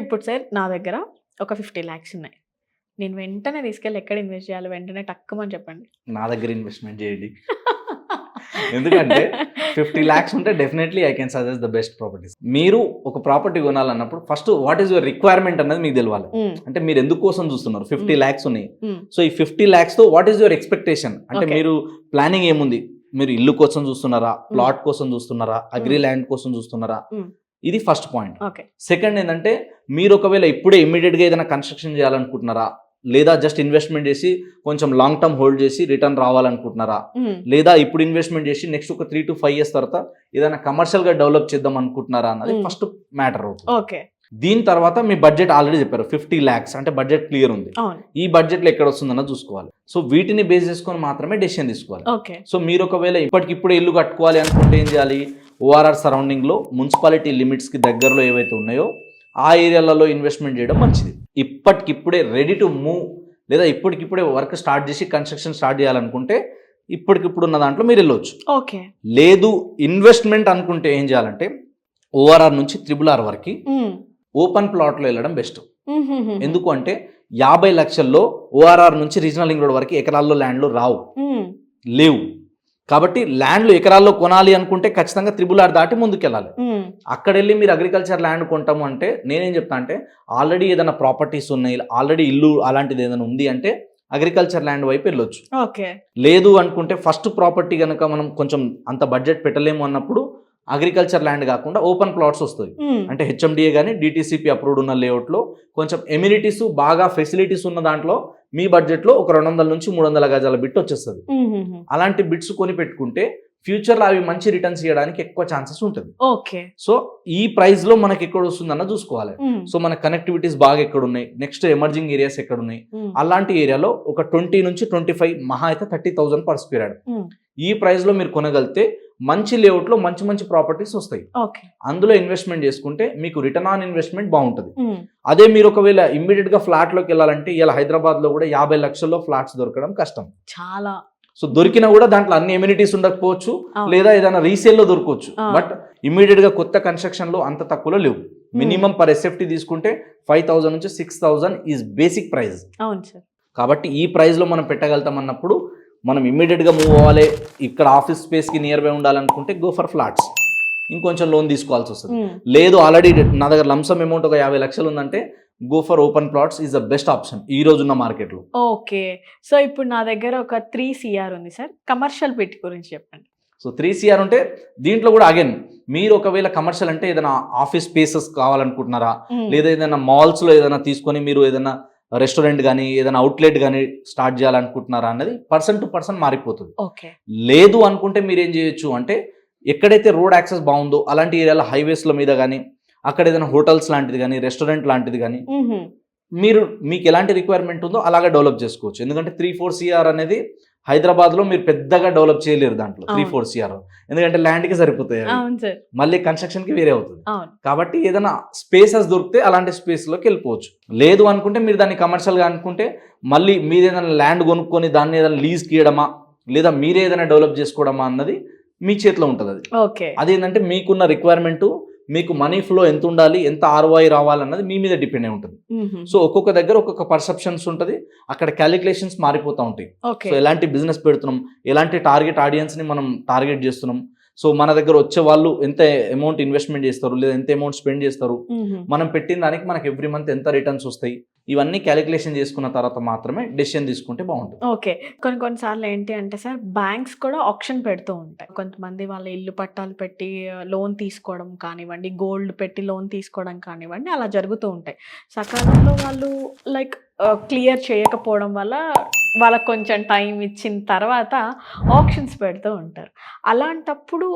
ఇప్పుడు సార్ నా దగ్గర ఒక 50 lakhs ఉన్నాయి. నేను వెంటనే తీసుకెళ్ళి ఎక్కడ ఇన్వెస్ట్ చేయాలి? వెంటనే టక్కుమని చెప్పండి. నా దగ్గర ఇన్వెస్ట్మెంట్ చేయండి. ఎందుకంటే 50 lakhs ఉంటే definitely I can suggest the best properties. మీరు ఒక ప్రాపర్టీ కొనాలన్నప్పుడు first what is your requirement అన్నది మీకు తెలియాలి. అంటే మీరు ఎందుకు కోసం చూస్తున్నారు? 50 lakhs ఉన్నాయి. సో ఈ 50 lakhs తో వాట్ ఈస్ యువర్ ఎక్స్పెక్టేషన్? అంటే మీరు ప్లానింగ్ ఏముంది? మీరు ఇల్లు కోసం చూస్తున్నారా, ప్లాట్ కోసం చూస్తున్నారా, అగ్రి ల్యాండ్ కోసం చూస్తున్నారా? ఇది ఫస్ట్ పాయింట్. సెకండ్ ఏంటంటే మీరు ఒకవేళ ఇప్పుడే ఇమ్మీడియట్ గా ఏదైనా కన్స్ట్రక్షన్ చేయాలనుకుంటున్నారా, లేదా జస్ట్ ఇన్వెస్ట్మెంట్ చేసి కొంచెం లాంగ్ టర్మ్ హోల్డ్ చేసి రిటర్న్ రావాలనుకుంటున్నారా, లేదా ఇప్పుడు ఇన్వెస్ట్మెంట్ చేసి నెక్స్ట్ ఒక 3 to 5 years తర్వాత ఏదైనా కమర్షియల్ గా డెవలప్ చేద్దాం అనుకుంటున్నారా అన్నది ఫస్ట్ మ్యాటర్ అవుతుంది. దీని తర్వాత మీ బడ్జెట్ ఆల్రెడీ చెప్పారు 50 lakhs అంటే బడ్జెట్ క్లియర్ ఉంది. ఈ బడ్జెట్ లో ఎక్కడ వస్తుందన్నది చూసుకోవాలి. సో వీటిని బేస్ చేసుకొని మాత్రమే డెసిషన్ తీసుకోవాలి. సో మీరు ఒకవేళ ఇప్పటికిప్పుడే ఇల్లు కట్టుకోవాలి అనుకుంటే ఏం చేయాలి? ఓఆర్ఆర్ సరౌండింగ్ లో మున్సిపాలిటీ లిమిట్స్ కి దగ్గరలో ఏవైతే ఉన్నాయో ఆ ఏరియాలలో ఇన్వెస్ట్మెంట్ చేయడం మంచిది. ఇప్పటికిప్పుడే రెడీ టు మూవ్ లేదా ఇప్పటికిప్పుడే వర్క్ స్టార్ట్ చేసి కన్స్ట్రక్షన్ స్టార్ట్ చేయాలనుకుంటే ఇప్పటికిప్పుడు ఉన్న దాంట్లో మీరు వెళ్ళొచ్చు. లేదు ఇన్వెస్ట్మెంట్ అనుకుంటే ఏం చేయాలంటే ఓఆర్ఆర్ నుంచి RRR వరకు ఓపెన్ ప్లాట్ లో వెళ్ళడం బెస్ట్. ఎందుకు అంటే 50 లక్షల్లో ఓఆర్ఆర్ నుంచి రీజనల్ రింగ్ రోడ్ వరకు ఎకరాల్లో ల్యాండ్లు లేవు. కాబట్టి ల్యాండ్లు ఎకరాల్లో కొనాలి అనుకుంటే ఖచ్చితంగా RRR దాటి ముందుకెళ్ళాలి. అక్కడ వెళ్ళి మీరు అగ్రికల్చర్ ల్యాండ్ కొంటాము అంటే నేనేం చెప్తా అంటే ఆల్రెడీ ఏదైనా ప్రాపర్టీస్ ఉన్నాయి, ఆల్రెడీ ఇల్లు అలాంటిది ఏదైనా ఉంది అంటే అగ్రికల్చర్ ల్యాండ్ వైపు వెళ్ళొచ్చు. లేదు అనుకుంటే ఫస్ట్ ప్రాపర్టీ కనుక మనం కొంచెం అంత బడ్జెట్ పెట్టలేము అన్నప్పుడు అగ్రికల్చర్ ల్యాండ్ కాకుండా ఓపెన్ ప్లాట్స్ వస్తాయి. అంటే HMDA కానీ DTCP అప్రూవ్డ్ ఉన్న లేఅవుట్ లో కొంచెం ఎమ్యూనిటీస్ బాగా ఫెసిలిటీస్ ఉన్న దాంట్లో మీ బడ్జెట్ లో ఒక 200 నుంచి 300 గజాల బిట్ వచ్చేస్తుంది. అలాంటి బిట్స్ కొని పెట్టుకుంటే ఫ్యూచర్ లో అవి మంచి రిటర్న్స్ ఇవ్వడానికి ఎక్కువ ఛాన్సెస్ ఉంటుంది. సో ఈ ప్రైస్ లో మనకి ఎక్కడ వస్తుందన్న చూసుకోవాలి. సో మన కనెక్టివిటీస్ బాగా ఎక్కడ ఉన్నాయి, నెక్స్ట్ ఎమర్జింగ్ ఏరియాస్ ఎక్కడ ఉన్నాయి, అలాంటి ఏరియాలో ఒక 20 నుంచి 25 మహా అయితే 30,000 per square yard ఈ ప్రైస్ లో మీరు కొనగలిగితే మంచి లేఅవుట్ లో మంచి మంచి ప్రాపర్టీస్ వస్తాయి. అందులో ఇన్వెస్ట్మెంట్ చేసుకుంటే మీకు రిటర్న్ ఆన్ ఇన్వెస్ట్మెంట్ బాగుంటుంది. అదే మీరు ఒకవేళ ఇమ్మీడియట్ గా ఫ్లాట్ లోకి వెళ్ళాలంటే ఇలా హైదరాబాద్ లో కూడా 50 లక్షల్లో ఫ్లాట్స్ దొరకడం కష్టం చాలా. సో దొరికినా కూడా దాంట్లో అన్ని ఎమ్యూనిటీస్ ఉండకపోవచ్చు, లేదా ఏదైనా రీసేల్ లో దొరకవచ్చు. బట్ ఇమ్మీడియట్ గా కొత్త కన్స్ట్రక్షన్ లో అంత తక్కువలో లేవు. మినిమం పర్ SFT తీసుకుంటే 5,000 నుంచి 6,000 ఈజ్ బేసిక్ ప్రైస్. కాబట్టి ఈ ప్రైస్ లో మనం పెట్టగలుగుతాం అన్నప్పుడు మనం ఇమ్మీడియట్ గా మూవ్ అవ్వాలి. ఇక్కడ ఆఫీస్ స్పేస్ కి నియర్ బై ఉండాలనుకుంటే గో ఫర్ ఫ్లాట్స్. ఇంకొంచెం లోన్ తీసుకోవాల్సి వస్తుంది. లేదు ఆల్రెడీ నా దగ్గర లంసమ్ అమౌంట్ ఒక 50 లక్షలు ఉందంటే go for open plots is the best option ఈ రోజున్న మార్కెట్ లో. సో ఇప్పుడు నా దగ్గర ఒక 3 CR ఉంది సార్, కమర్షియల్ పెట్టి గురించి చెప్పండి. సో 3 CR ఉంటే దీంట్లో కూడా అగైన్ మీరు ఒకవేళ కమర్షియల్ అంటే ఏదైనా ఆఫీస్ స్పేసెస్ కావాలనుకుంటున్నారా, లేదా ఏదైనా మాల్స్ లో ఏదైనా తీసుకొని మీరు ఏదైనా రెస్టారెంట్ కానీ ఏదైనా అవుట్లెట్ కానీ స్టార్ట్ చేయాలనుకుంటున్నారా అన్నది పర్సన్ టు పర్సన్ మారిపోతుంది. లేదు అనుకుంటే మీరు ఏం చేయొచ్చు అంటే ఎక్కడైతే రోడ్ యాక్సెస్ బాగుందో అలాంటి ఏరియాలో హైవేస్ల మీద కానీ అక్కడ ఏదైనా హోటల్స్ లాంటిది కానీ రెస్టారెంట్ లాంటిది కానీ మీకు ఎలాంటి రిక్వైర్మెంట్ ఉందో అలాగే డెవలప్ చేసుకోవచ్చు. ఎందుకంటే 3-4 CR అనేది హైదరాబాద్ లో మీరు పెద్దగా డెవలప్ చేయలేరు దాంట్లో 3-4 CR, ఎందుకంటే ల్యాండ్ కి సరిపోతాయి, మళ్ళీ కన్స్ట్రక్షన్ కి వేరే అవుతుంది. కాబట్టి ఏదైనా స్పేసెస్ దొరికితే అలాంటి స్పేస్ లోకి వెళ్ళిపోవచ్చు. లేదు అనుకుంటే మీరు దాన్ని కమర్షియల్ గా అనుకుంటే మళ్ళీ మీరు ఏదైనా ల్యాండ్ కొనుక్కొని దాన్ని ఏదైనా లీజ్ కీయడమా లేదా మీరే ఏదైనా డెవలప్ చేసుకోవడమా అన్నది మీ చేతిలో ఉంటుంది. అది అదేంటంటే మీకున్న రిక్వైర్మెంట్, మీకు మనీ ఫ్లో ఎంత ఉండాలి, ఎంత ROI రావాలన్నది మీ మీద డిపెండ్ అయి ఉంటుంది. సో ఒక్కొక్క దగ్గర ఒక్కొక్క పర్సెప్షన్స్ ఉంటుంది, అక్కడ క్యాలిక్యులేషన్స్ మారిపోతూ ఉంటాయి. సో ఎలాంటి బిజినెస్ పెడుతున్నాం, ఎలాంటి టార్గెట్ ఆడియన్స్ ని మనం టార్గెట్ చేస్తున్నాం, సో మన దగ్గర వచ్చే వాళ్ళు ఎంత అమౌంట్ ఇన్వెస్ట్మెంట్ చేస్తారు లేదా ఎంత అమౌంట్ స్పెండ్ చేస్తారు, మనం పెట్టిన దానికి మనకి ఎవ్రీ మంత్ ఎంత రిటర్న్స్ వస్తాయి, ఇవన్నీ క్యాలిక్యులేషన్ చేసుకున్న తర్వాత మాత్రమే డెసిషన్ తీసుకుంటే బాగుంటుంది. కొన్నిసార్లు ఏంటి అంటే సార్ బ్యాంక్స్ కూడా ఆప్షన్ పెడుతూ ఉంటాయి. కొంతమంది వాళ్ళ ఇల్లు పట్టాలు పెట్టి లోన్ తీసుకోవడం కానివ్వండి, గోల్డ్ పెట్టి లోన్ తీసుకోవడం కానివ్వండి, అలా జరుగుతూ ఉంటాయి. సకాలంలో వాళ్ళు క్లియర్ చేయకపోవడం వల్ల వాళ్ళకు కొంచెం టైం ఇచ్చిన తర్వాత ఆప్షన్స్ పెడుతూ ఉంటారు. అలాంటప్పుడు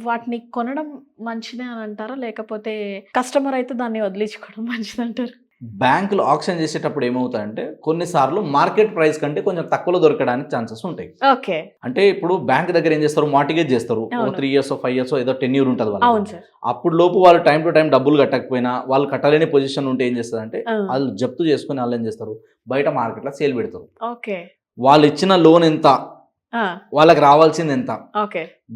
వాటిని కొనడం మంచిదే అని అంటారా, లేకపోతే కస్టమర్ అయితే దాన్ని వదిలించుకోవడం మంచిది అంటారు? బ్యాంకులు ఆప్షన్ చేసేటప్పుడు ఏమవుతాయంటే కొన్నిసార్లు మార్కెట్ ప్రైస్ కంటే కొంచెం తక్కువలో దొరకడానికి ఛాన్సెస్ ఉంటాయి. అంటే ఇప్పుడు బ్యాంక్ దగ్గర ఏం చేస్తారు, మార్టిగేజ్ చేస్తారు, 3 years 5 years ఏదో టెన్యూర్ ఉంటుంది వాళ్ళు. అప్పుడు లోపు వాళ్ళు టైం టు టైం డబ్బులు కట్టకపోయినా వాళ్ళు కట్టలేని పొజిషన్ ఉంటే ఏం చేస్తారంటే వాళ్ళు జప్తు చేసుకుని వాళ్ళు ఏం చేస్తారు, బయట మార్కెట్ లో సేల్ పెడతారు. వాళ్ళు ఇచ్చిన లోన్ ఎంత, వాళ్ళకి రావాల్సింది ఎంత,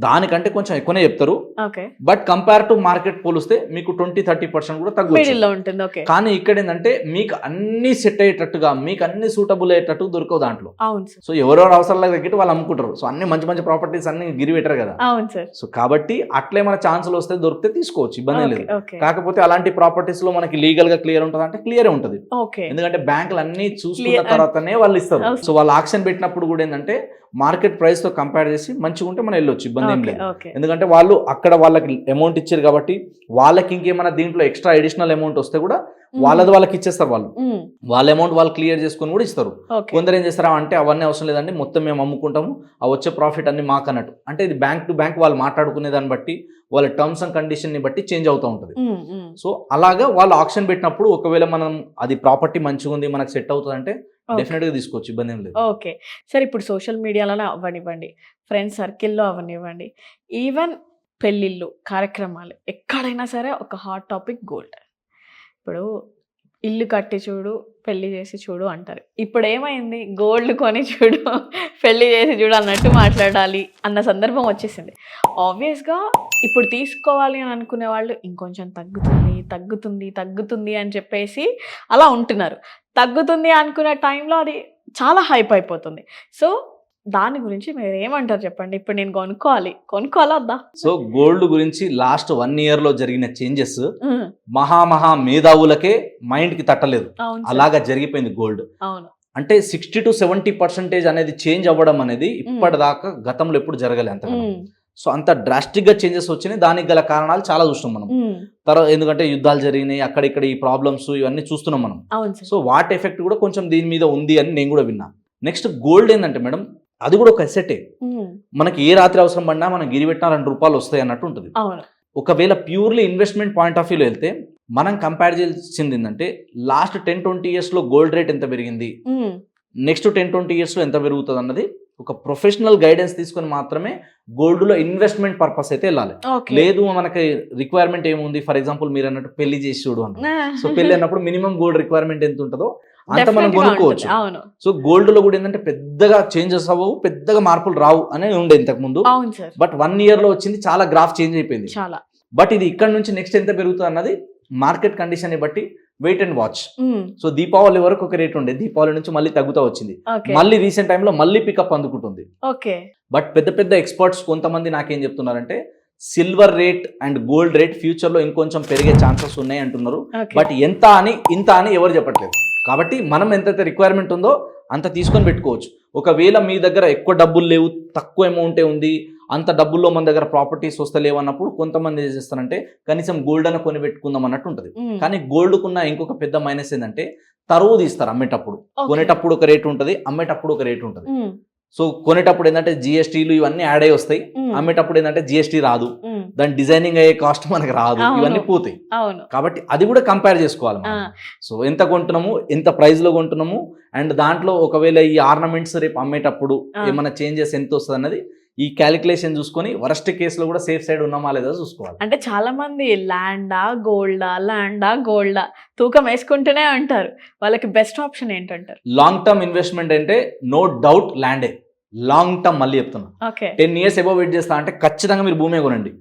దానికంటే కొంచెం ఎక్కువనే చెప్తారు. Okay. But compare to market పోలిస్తే మీకు 20-30% కూడా తగ్గొచ్చు. మిడిల్లో ఉంటుంది. ఓకే. కానీ ఇక్కడ ఏంటంటే మీకు అన్ని సెట్ అయ్యేటట్టుగా, మీకు అన్ని సూటబుల్ అయ్యేటట్టు దొరకవు దాంట్లో. అవును సార్. సో ఎవరెవరు అవసరాలకు తగ్గట్టు వాళ్ళు అమ్ముకుంటారు. సో అన్ని మంచి మంచి ప్రాపర్టీస్ అన్ని గిరి పెట్టరు కదా. అవును సార్. సో కాబట్టి అట్లే మన ఛాన్సులు వస్తే దొరికితే తీసుకోవచ్చు, ఇబ్బంది ఓకే. లేదు. ఓకే. కాకపోతే అలాంటి ప్రాపర్టీస్ లో మనకి లీగల్ గా క్లియర్ ఉంటుంది అంటే క్లియర్ ఉంటుంది. ఓకే. ఎందుకంటే బ్యాంకులు అన్ని చూసుకున్న Clear- తర్వాతనే వాళ్ళు ఇస్తారు. Okay. సో వాళ్ళు ఆక్షన్ పెట్టినప్పుడు కూడా ఏంటంటే మార్కెట్ ప్రైస్ తో కంపేర్ చేసి మంచిగా ఉంటే మనం వెళ్ళొచ్చు, ఇబ్బంది ఏం ఓకే. లేదు. ఓకే. ఎందుకంటే వాళ్ళు అక్కడ వాళ్ళకి అమౌంట్ ఇచ్చారు కాబట్టి వాళ్ళకి ఇంకేమైనా దీంట్లో ఎక్స్ట్రా అడిషనల్ అమౌంట్ వస్తే కూడా వాళ్ళది వాళ్ళకి ఇచ్చేస్తారు. వాళ్ళు వాళ్ళ అమౌంట్ వాళ్ళు క్లియర్ చేసుకొని కూడా ఇస్తారు. ఓకే. కొందరు ఏం చేస్తారా అంటే అవన్నీ అవసరం లేదండి, మొత్తం మేము అమ్ముకుంటాము, ఆ వచ్చే ప్రాఫిట్ అన్ని మాకు అన్నట్టు. అంటే ఇది బ్యాంక్ టు బ్యాంక్ వాళ్ళు మాట్లాడుకునే దాన్ని బట్టి, వాళ్ళ టర్మ్స్ అండ్ కండిషన్ ని బట్టి చేంజ్ అవుతూ ఉంటుంది. సో అలాగా వాళ్ళు ఆప్షన్ పెట్టినప్పుడు ఒకవేళ మనం అది ప్రాపర్టీ మంచిగా ఉంది, మనకు సెట్ అవుతుంది అంటే డెఫినెట్ గా తీసుకోవచ్చు, ఇబ్బంది ఏం లేదు. ఓకే. సరే, ఇప్పుడు సోషల్ మీడియాలోనే అవ్వనివ్వండి, ఫ్రెండ్స్ సర్కిల్లో అవ్వనివ్వండి, ఈవెన్ పెళ్ళిళ్ళు కార్యక్రమాలు ఎక్కడైనా సరే ఒక హాట్ టాపిక్ గోల్డ్. ఇప్పుడు ఇల్లు కట్టి చూడు, పెళ్లి చేసి చూడు అంటారు. ఇప్పుడు ఏమైంది, గోల్డ్ కొని చూడు, పెళ్లి చేసి చూడు అన్నట్టు మాట్లాడాలి అన్న సందర్భం వచ్చేసింది. ఆబ్వియస్గా ఇప్పుడు తీసుకోవాలి అని అనుకునే వాళ్ళు ఇంకొంచెం తగ్గుతుంది తగ్గుతుంది తగ్గుతుంది అని చెప్పేసి అలా ఉంటున్నారు. తగ్గుతుంది అనుకునే టైంలో అది చాలా హైప్ అయిపోతుంది. సో దాని గురించి మీరు ఏమంటారు చెప్పండి. ఇప్పుడు నేను కొనుక్కోవాలా వద్దా? సో గోల్డ్ గురించి లాస్ట్ 1 year లో జరిగిన చేంజెస్ మహా మేధావులకే మైండ్ కి తట్టలేదు. అవును సార్. అలాగా జరిగిపోయింది గోల్డ్. అవును. అంటే 60-70% అనేది చేంజ్ అవ్వడం అనేది ఇప్పటిదాకా గతంలో ఎప్పుడు జరగలేదు అంతగా. సో అంత డ్రాస్టిక్ గా చేంజెస్ వచ్చినాయి. దానికి గల కారణాలు చాలా చూస్తున్నాం మనం. తర్వాత ఎందుకంటే యుద్ధాలు జరిగినాయి, అక్కడిక్కడ ఈ ప్రాబ్లమ్స్ ఇవన్నీ చూస్తున్నాం మనం. అవును సార్. సో వాటి ఎఫెక్ట్ కూడా కొంచెం దీని మీద ఉంది అని నేను కూడా విన్నా. నెక్స్ట్ గోల్డ్ ఏంటంటే మేడం, అది కూడా ఒక అసెటే. మనకి ఏ రాత్రి అవసరం పడినా మనం గిరి పెట్టినా ₹2 వస్తాయి అన్నట్టు ఉంటుంది. అవును. ఒకవేళ ప్యూర్లీ ఇన్వెస్ట్మెంట్ పాయింట్ ఆఫ్ వ్యూలో వెళ్తే మనం కంపేర్ చేయాల్సింది ఏంటంటే లాస్ట్ 10-20 years లో గోల్డ్ రేట్ ఎంత పెరిగింది, నెక్స్ట్ 10-20 years లో ఎంత పెరుగుతుంది అన్నది ఒక ప్రొఫెషనల్ గైడెన్స్ తీసుకొని మాత్రమే గోల్డ్ లో ఇన్వెస్ట్మెంట్ పర్పస్ అయితే వెళ్ళాలి. లేదు మనకి రిక్వైర్మెంట్ ఏముంది, ఫర్ ఎగ్జాంపుల్ మీరు అన్నట్టు పెళ్లి చేసి చూడు అన్న. సో పెళ్లి అన్నప్పుడు మినిమం గోల్డ్ రిక్వైర్మెంట్ ఎంత ఉంటుందో అంత మనం కొనుక్కోవచ్చు. సో గోల్డ్ లో కూడా ఏంటంటే పెద్దగా చేంజెస్ అవ్వవు, పెద్దగా మార్పులు రావు అనే ఉండే ఇంతకు ముందు. బట్ 1 year లో వచ్చింది, చాలా గ్రాఫ్ చేంజ్ అయిపోయింది. బట్ ఇది ఇక్కడ నుంచి నెక్స్ట్ ఎంత పెరుగుతుంది అన్నది మార్కెట్ కండిషన్ ని బట్టి wait and watch. So Deepavali వరకు ఒక రేట్ ఉండే, దీపావళి నుంచి మళ్ళీ తగ్గుతా వచ్చింది, మళ్ళీ రీసెంట్ టైంలో మళ్ళీ పికప్ అందుకుంటుంది. బట్ పెద్ద పెద్ద ఎక్స్పర్ట్స్ కొంతమంది నాకేం చెప్తున్నారంటే silver rate and gold rate future లో ఇంకొంచెం పెరిగే ఛాన్సెస్ ఉన్నాయి అంటున్నారు. బట్ ఇంత అని ఎవరు చెప్పట్లేదు. కాబట్టి మనం ఎంతైతే రిక్వైర్మెంట్ ఉందో అంత తీసుకొని పెట్టుకోవచ్చు. ఒకవేళ మీ దగ్గర ఎక్కువ డబ్బులు లేవు, తక్కువ అమౌంటే ఉంది, అంత డబ్బుల్లో మన దగ్గర ప్రాపర్టీస్ వస్తలేవు అన్నప్పుడు కొంతమంది ఏం చేస్తారంటే కనీసం గోల్డ్ అని కొని పెట్టుకుందాం అన్నట్టు ఉంటుంది. కానీ గోల్డ్కున్న ఇంకొక పెద్ద మైనస్ ఏంటంటే తరువు తీస్తారు అమ్మేటప్పుడు. కొనేటప్పుడు ఒక రేట్ ఉంటుంది, అమ్మేటప్పుడు ఒక రేట్ ఉంటుంది. సో కొనేటప్పుడు ఏంటంటే జిఎస్టీలు ఇవన్నీ యాడ్ అయ్యి వస్తాయి, అమ్మేటప్పుడు ఏంటంటే జిఎస్టీ రాదు, దాని డిజైనింగ్ అయ్యే కాస్ట్ మనకు రాదు, ఇవన్నీ పోతాయి. కాబట్టి అది కూడా కంపేర్ చేసుకోవాలి. సో ఎంత కొంటున్నాము, ఎంత ప్రైస్ లో కొంటున్నాము, అండ్ దాంట్లో ఒకవేళ ఈ ఆర్నమెంట్స్ రేపు అమ్మేటప్పుడు ఏమైనా చేంజెస్ ఎంత వస్తుంది అన్నది ఈ క్యాలిక్యులేషన్ చూసుకొని వరస్ట్ కేసులో కూడా సేఫ్ సైడ్ ఉన్నామా లేదా చూసుకోవాలి. అంటే చాలా మంది ల్యాండా గోల్డా తూకం వేసుకుంటూనే ఉంటారు. వాళ్ళకి బెస్ట్ ఆప్షన్ ఏంటంటారు? లాంగ్ టర్మ్ ఇన్వెస్ట్మెంట్ అంటే నో డౌట్ ల్యాండే. లాంగ్ టర్మ్ మళ్ళీ చెప్తున్నా, 10 years ఎబో వెయిట్ చేస్తా అంటే ఖచ్చితంగా మీరు భూమే కొనండి.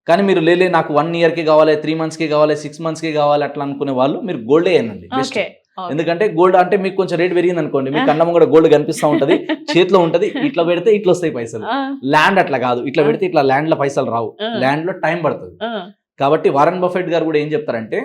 కానీ మీరు లేలే నాకు 1 year కి కావాలి, 3 months కి కావాలి, 6 months కి కావాలి అట్లా అనుకునే వాళ్ళు మీరు గోల్డే అనండి బెస్ట్. ఎందుకంటే గోల్డ్ అంటే మీకు కొంచెం రేట్ పెరిగింది అనుకోండి, మీకు అన్నం కూడా గోల్డ్ కనిపిస్తూ ఉంటది, చేతిలో ఉంటది, ఇట్లా పెడితే ఇట్లా వస్తాయి పైసలు. ల్యాండ్ అట్లా కాదు, ఇట్లా పెడితే ఇట్లా ల్యాండ్ లో పైసలు రావు, ల్యాండ్ లో టైం పడుతుంది. కాబట్టి వారన్ బఫెట్ గారు కూడా ఏం చెప్తారంటే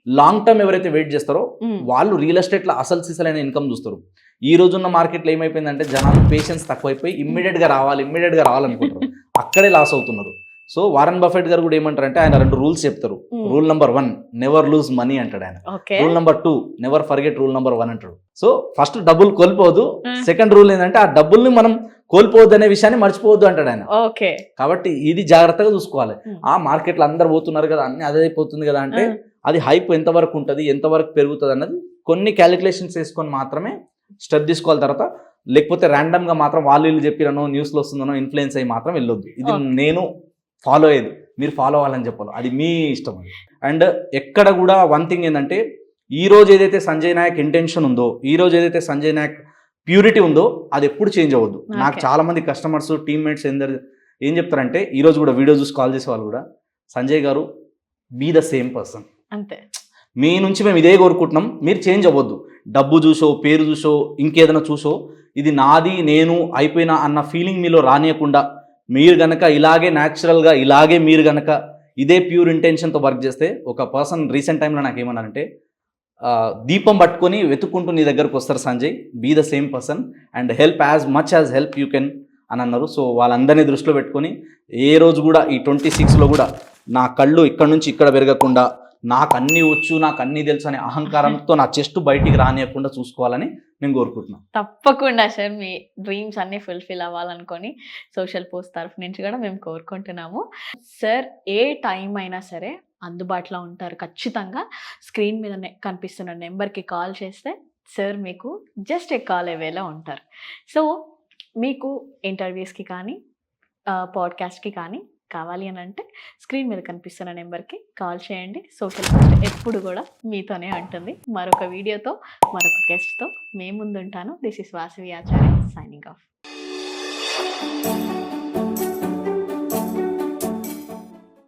లాంగ్ టర్మ్ ఎవరైతే వెయిట్ చేస్తారో వాళ్ళు రియల్ ఎస్టేట్ లో అసలు సిసలైన ఇన్కమ్ చూస్తారు. ఈ రోజున్న మార్కెట్లో ఏమైపోయిందంటే జనాలు పేషెన్స్ తక్కువైపోయి ఇమ్మీడియట్ గా రావాలనుకుంటారు, అక్కడే లాస్ అవుతున్నారు. సో వారన్ బఫెట్ గారు కూడా ఏమంటారంటే ఆయన 2 రూల్స్ చెప్తారు. Rule number 1 never lose money అంటాడు ఆయన. Rule number 2 never forget rule number 1 అంటాడు. సో ఫస్ట్ డబ్బులు కోల్పోవద్దు, సెకండ్ రూల్ ఏంటంటే ఆ డబ్బుల్ని మనం కోల్పోవద్దు అనే విషయాన్ని మర్చిపోవద్దు అంటాడు ఆయన. కాబట్టి ఇది జాగ్రత్తగా చూసుకోవాలి. ఆ మార్కెట్లో అందరు పోతున్నారు కదా, అన్ని అదే అయిపోతుంది కదా అంటే అది హైప్ ఎంతవరకు ఉంటుంది, ఎంతవరకు పెరుగుతుంది అన్నది కొన్ని క్యాలిక్యులేషన్స్ వేసుకొని మాత్రమే స్టెప్ తీసుకోవాలి. తర్వాత లేకపోతే ర్యాండమ్ గా మాత్రం వాళ్ళు చెప్పిరనో న్యూస్లో వస్తుందనో ఇన్ఫ్లుయెన్స్ అయ్యి మాత్రం వెళ్ళొద్దు. ఇది నేను ఫాలో అయ్యేది, మీరు ఫాలో అవ్వాలని చెప్పాలి, అది మీ ఇష్టం. అండ్ ఎక్కడ కూడా వన్ థింగ్ ఏంటంటే ఈ రోజు ఏదైతే సంజయ్ నాయక్ ఇంటెన్షన్ ఉందో, ఈ రోజు ఏదైతే సంజయ్ నాయక్ ప్యూరిటీ ఉందో అది ఎప్పుడు చేంజ్ అవ్వద్దు. నాకు చాలా మంది కస్టమర్స్ టీమ్మేట్స్ ఏం చెప్తారంటే ఈరోజు కూడా వీడియో చూసి కాల్ చేసే వాళ్ళు కూడా సంజయ్ గారు బీ ద సేమ్ పర్సన్, అంతే. మీ నుంచి మేము ఇదే కోరుకుంటున్నాం, మీరు చేంజ్ అవ్వద్దు. డబ్బు చూసో పేరు చూసో ఇంకేదైనా చూసో ఇది నాది నేను అయిపోయినా అన్న ఫీలింగ్ మీలో రానియకుండా మీరు గనక ఇలాగే న్యాచురల్గా ఇలాగే మీరు గనక ఇదే ప్యూర్ ఇంటెన్షన్తో వర్క్ చేస్తే, ఒక పర్సన్ రీసెంట్ టైంలో నాకు ఏమన్నారంటే దీపం పట్టుకొని వెతుక్కుంటూ నీ దగ్గరకు వస్తారు Sanjay, be the same person and help as much as help you can అని అన్నారు. సో వాళ్ళందరినీ దృష్టిలో పెట్టుకొని ఏ రోజు కూడా ఈ 26లో కూడా నా కళ్ళు ఇక్కడ నుంచి ఇక్కడ పెరగకుండా, నాకు అన్నీ వచ్చు నాకు అన్నీ తెలుసు అనే అహంకారంతో నా చెస్ట్ బయటికి రానియకుండా చూసుకోవాలని నేను కోరుకుంటున్నాను. తప్పకుండా సార్, మీ డ్రీమ్స్ అన్నీ ఫుల్ఫిల్ అవ్వాలనుకొని సోషల్ పోస్ట్ తరఫు నుంచి కూడా మేము కోరుకుంటున్నాము. సార్ ఏ టైం అయినా సరే అందుబాటులో ఉంటారు ఖచ్చితంగా. స్క్రీన్ మీద కనిపిస్తున్న నెంబర్కి కాల్ చేస్తే సార్ మీకు జస్ట్ ఏ కాల్ అవేలో ఉంటారు. సో మీకు ఇంటర్వ్యూస్కి కానీ పాడ్కాస్ట్కి కానీ కావాలి అని అంటే స్క్రీన్ మీద కనిపిస్తున్న నెంబర్కి కాల్ చేయండి. సోషల్ పోస్ట్ ఎప్పుడు కూడా మీతోనే ఉంటుంది. మరొక వీడియోతో మరొక గెస్ట్తో మేము ముందుంటాను. This is Vasavi Acharya signing of.